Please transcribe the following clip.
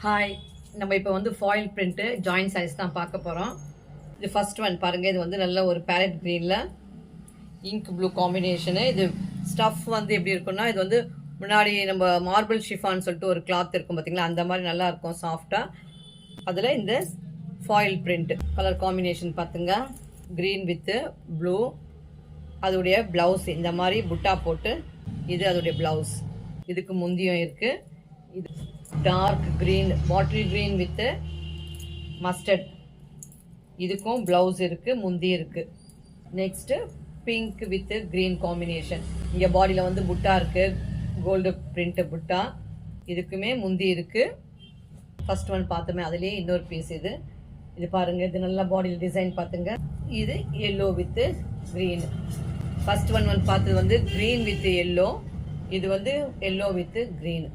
Hi, நம்ம இப்போ வந்து ஃபாயில் பிரிண்ட்டு ஜாயின்ட் சைஸ் தான் பார்க்க போகிறோம். இது ஃபர்ஸ்ட் ஒன் பாருங்கள். இது வந்து நல்ல ஒரு பேரட் க்ரீனில் இங்க் ப்ளூ காம்பினேஷனு. இது ஸ்டஃப் வந்து எப்படி இருக்குன்னா, இது வந்து முன்னாடி நம்ம மார்பிள் ஷிஃபான்னு சொல்லிட்டு ஒரு கிளாத் இருக்கும் பார்த்தீங்களா, அந்த மாதிரி நல்லா இருக்கும் சாஃப்டாக. அதில் இந்த ஃபாயில் பிரிண்ட் கலர் காம்பினேஷன் பார்த்துங்க, க்ரீன் வித்து ப்ளூ. அதோடைய ப்ளவுஸ் இந்த மாதிரி புட்டா போட்டு, இது அதோடைய ப்ளவுஸ். இதுக்கு முந்தியும் இருக்குது. இது dark green, bottle green with mustard. இதுக்கும் ப்ளவுஸ் இருக்குது, முந்தி இருக்குது. Next pink with green combination. இங்கே பாடியில் வந்து புட்டா இருக்குது, கோல்டு பிரிண்ட்டு புட்டா. இதுக்குமே முந்தி இருக்குது. ஃபர்ஸ்ட் ஒன் பார்த்தோமே, அதுலேயே இன்னொரு பீஸ் இது. இது பாருங்கள், இது நல்லா பாடியில் டிசைன் பார்த்துங்க. இது yellow with green. First one பார்த்தது வந்து க்ரீன் வித்து எல்லோ, இது வந்து எல்லோ வித்து க்ரீன்.